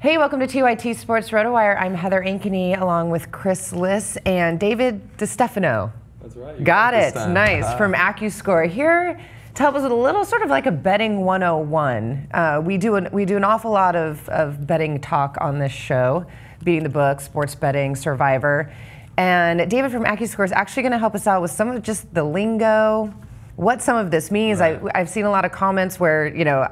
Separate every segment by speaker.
Speaker 1: Hey, welcome to TYT Sports Rotowire. I'm Heather Ankeny along with Liss and David DeStefano.
Speaker 2: That's right.
Speaker 1: Got it. Nice. From Accusore here to help us with a little sort of like a betting 101. We do an awful lot of betting talk on this show, beating the book, sports betting, Survivor. And David from Accusore is actually going to help us out with some of just the lingo, what some of this means. Right. I've seen a lot of comments where, you know,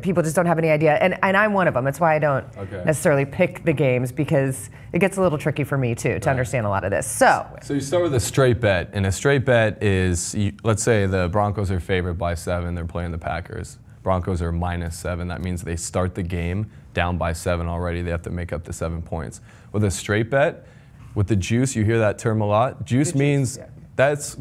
Speaker 1: people just don't have any idea, and I'm one of them. That's why I don't necessarily pick the games, because it gets a little tricky for me too to understand a lot of this. So
Speaker 2: you start with a straight bet, and a straight bet is, let's say the Broncos are favored by 7, they're playing the Packers. Broncos are -7, that means they start the game down by 7 already. They have to make up the 7 points. With a straight bet, with the juice, you hear that term a lot. Juice means that's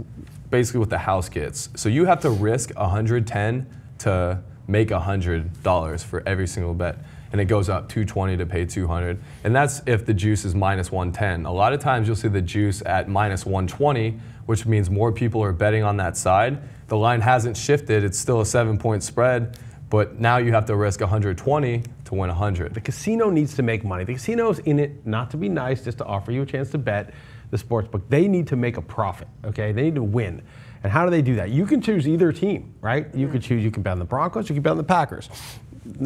Speaker 2: basically what the house gets. So you have to risk 110 to make $100 for every single bet. And it goes up 220 to pay 200. And that's if the juice is -110. A lot of times you'll see the juice at -120, which means more people are betting on that side. The line hasn't shifted, it's still a 7-point spread, but now you have to risk 120 to win 100.
Speaker 3: The casino needs to make money. The casino's in it not to be nice, just to offer you a chance to bet the sports book. They need to make a profit, okay? They need to win. And how do they do that? You can choose either team, right? You can choose, you can bet on the Broncos, you can bet on the Packers.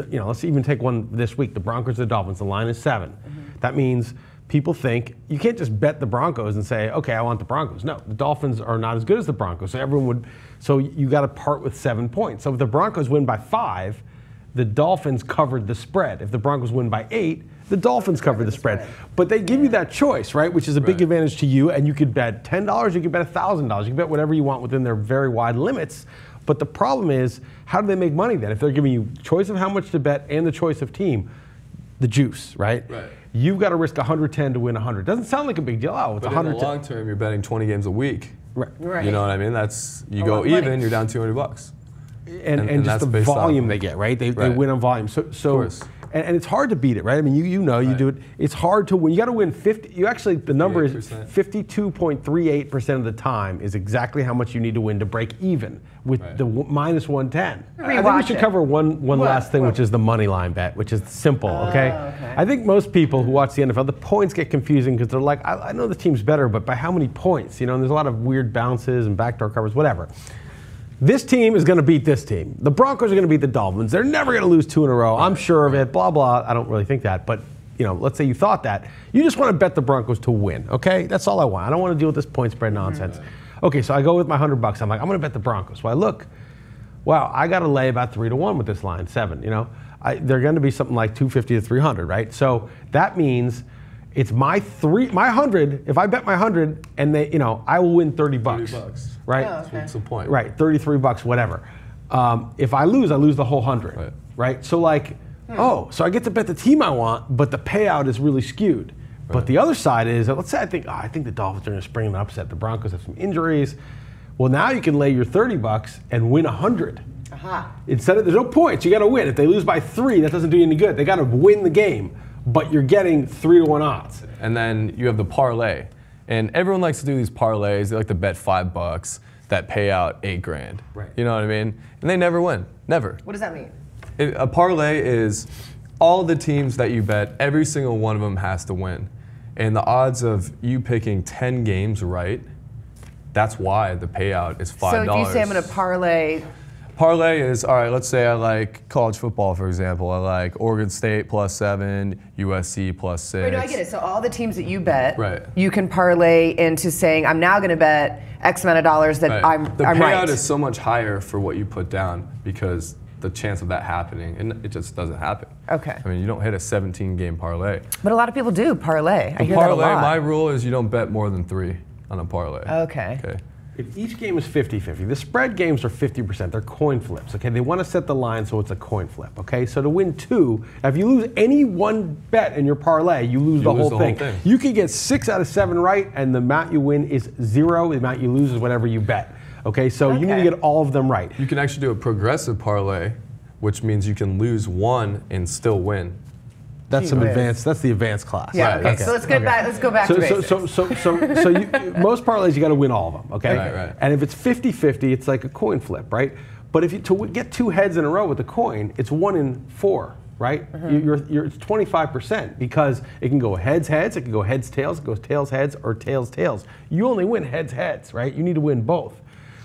Speaker 3: You know, let's even take one this week, the Broncos, the Dolphins. The line is 7. That means people think, you can't just bet the Broncos and say, okay, I want the Broncos. No, the Dolphins are not as good as the Broncos, so everyone would, so you got to part with 7 points. So if the Broncos win by 5, the Dolphins covered the spread. If the Broncos win by 8, the Dolphins cover the spread. But they give you that choice, right? Which is a big advantage to you. And you could bet $10, you could bet $1,000. You can bet whatever you want within their very wide limits. But the problem is, how do they make money then? If they're giving you choice of how much to bet and the choice of team, the juice, right? You've got to risk 110 to win 100. Doesn't sound like a big deal. Oh, it's
Speaker 2: but in the long term, you're betting 20 games a week.
Speaker 1: Right.
Speaker 2: You know what I mean? That's, you go even, you're down $200.
Speaker 3: And just the volume they get, right? They win on volume. So and it's hard to beat it, right? I mean, you know, you do it. It's hard to win. You got to win 50. You actually, the number is 52.38% of the time is exactly how much you need to win to break even with the -110. I think we should cover one last thing, which is the money line bet, which is simple, okay? I think most people who watch the NFL, the points get confusing because they're like, I know the team's better, but by how many points? You know, and there's a lot of weird bounces and backdoor covers, whatever. This team is going to beat this team. The Broncos are going to beat the Dolphins. They're never going to lose 2 in a row. I'm sure of it, blah, blah. I don't really think that. But, you know, let's say you thought that. You just want to bet the Broncos to win, okay? That's all I want. I don't want to deal with this point spread nonsense. Okay, so I go with my $100. I'm like, I'm going to bet the Broncos. So I look, wow, I got to lay about 3 to 1 with this line, 7, you know? They're going to be something like 250 to 300, right? So that means it's my 100. If I bet my 100 and they, you know, I will win $30. $30. Right?
Speaker 1: Oh, okay.
Speaker 2: That's the point.
Speaker 3: Right, $33, whatever. If I lose the whole 100. Right? So like, so I get to bet the team I want, but the payout is really skewed. But the other side is, let's say I think the Dolphins are going to spring an upset. The Broncos have some injuries. Well, now you can lay your $30 and win 100. Instead of, there's no points, you got to win. If they lose by 3, that doesn't do you any good. They got to win the game, but you're getting 3 to 1 odds.
Speaker 2: And then you have the parlay. And everyone likes to do these parlays. They like to bet $5 that pay out $8 grand. You know what I mean? And they never win. Never.
Speaker 1: What does that mean?
Speaker 2: A parlay is all the teams that you bet, every single one of them has to win. And the odds of you picking 10 games right, that's why the payout is $5.
Speaker 1: So if you say I'm going to parlay.
Speaker 2: Parlay is, all right, let's say I like college football, for example. I like Oregon State +7, USC +6.
Speaker 1: Wait, no, I get it. So all the teams that you bet, you can parlay into saying, I'm now going to bet X amount of dollars that I'm right.
Speaker 2: The payout is so much higher for what you put down because the chance of that happening, and it just doesn't happen.
Speaker 1: Okay.
Speaker 2: I mean, you don't hit a 17-game parlay.
Speaker 1: But a lot of people do parlay. I hear that a lot.
Speaker 2: My rule is you don't bet more than 3 on a parlay.
Speaker 1: Okay.
Speaker 3: If each game is 50-50, the spread games are 50%. They're coin flips, okay? They want to set the line so it's a coin flip, okay? So to win 2, if you lose any one bet in your parlay, you lose the whole thing. You could get 6 out of 7 right, and the amount you win is 0. The amount you lose is whatever you bet, okay? So you need to get all of them right.
Speaker 2: You can actually do a progressive parlay, which means you can lose 1 and still win.
Speaker 3: That's some advanced. That's the advanced class.
Speaker 1: Yeah. Okay. So let's get back. Let's go back to basics.
Speaker 3: So most parlays you got to win all of them. Okay.
Speaker 2: Right.
Speaker 3: And if it's 50-50, it's like a coin flip, right? But if you to get 2 heads in a row with a coin, it's 1 in 4. right? It's 25% because it can go heads, heads, it can go heads, tails, it goes tails, heads, or tails, tails. You only win heads, heads, right? You need to win both.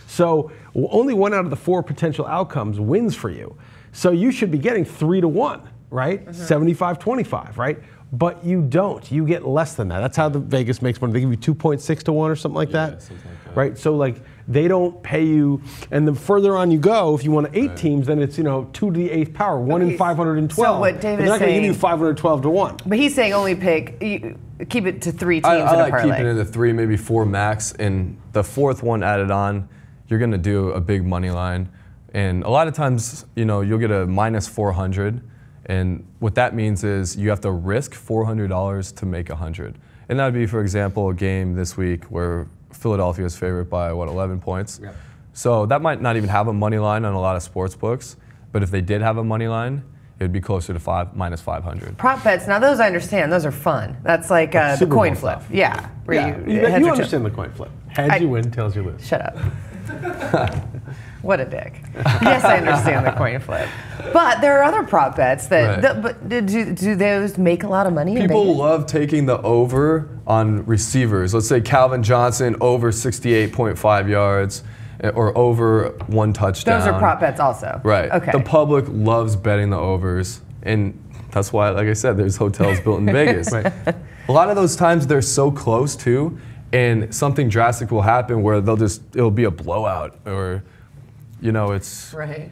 Speaker 3: So only 1 out of the 4 potential outcomes wins for you. So you should be getting 3 to 1, right? 75-25, right? But you don't. You get less than that. That's how the Vegas makes money. They give you 2.6 to 1 or something like that,
Speaker 2: something like that.
Speaker 3: Right? So like they don't pay you, and the further on you go, if you want 8 teams, then it's 2 to the 8th power, 1 in 512.
Speaker 1: So what David is saying,
Speaker 3: they're not going to give you 512 to 1.
Speaker 1: But he's saying only keep it to 3 teams
Speaker 2: I
Speaker 1: in a
Speaker 2: like
Speaker 1: parlay.
Speaker 2: keeping it to 3, maybe 4 max, and the 4th one added on, you're going to do a big money line, and a lot of times, you'll get a minus 400. And what that means is you have to risk $400 to make 100. And that would be, for example, a game this week where Philadelphia is favorite by, 11 points. Yep. So that might not even have a money line on a lot of sports books. But if they did have a money line, it would be closer to minus 500.
Speaker 1: Prop bets, now those I understand. Those are fun. That's like the coin flip.
Speaker 3: Stuff.
Speaker 1: Yeah.
Speaker 3: You understand the coin flip. Heads you win, tails you lose.
Speaker 1: Shut up. What a dick. Yes, I understand the coin flip. But there are other prop bets that, do those make a lot of money?
Speaker 2: People love taking the over on receivers. Let's say Calvin Johnson over 68.5 yards or over 1 touchdown.
Speaker 1: Those are prop bets also.
Speaker 2: Right.
Speaker 1: Okay.
Speaker 2: The public loves betting the overs. And that's why, like I said, there's hotels built in Vegas. Right. A lot of those times they're so close too, and something drastic will happen where it'll be a blowout or, it's
Speaker 1: right.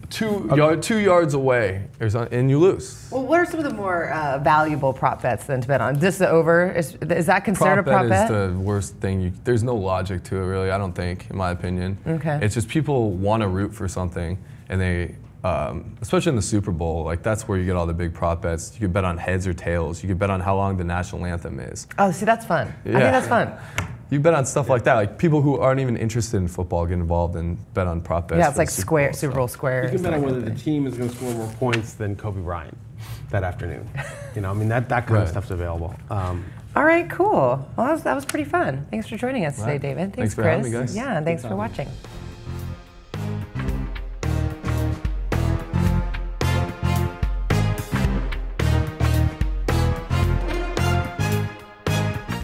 Speaker 2: 2 yards away, and you lose.
Speaker 1: Well, what are some of the more valuable prop bets then to bet on? Just the over, is that considered a prop bet?
Speaker 2: Prop bet is the worst thing. There's no logic to it, really, I don't think, in my opinion.
Speaker 1: Okay.
Speaker 2: It's just people want to root for something, and they, especially in the Super Bowl, like that's where you get all the big prop bets. You could bet on heads or tails. You could bet on how long the national anthem is.
Speaker 1: Oh, see, that's fun.
Speaker 2: Yeah.
Speaker 1: I think that's fun.
Speaker 2: You bet on stuff like that. Like people who aren't even interested in football get involved and bet on prop bets.
Speaker 1: Yeah, it's like Super Bowl square.
Speaker 3: You can bet on whether the team is going to score more points than Kobe Bryant that afternoon. That kind of stuff's available.
Speaker 1: All right, cool. Well, that was pretty fun. Thanks for joining us today, David.
Speaker 2: Thanks for
Speaker 1: Chris.
Speaker 2: having me, guys.
Speaker 1: Yeah, and thanks for watching.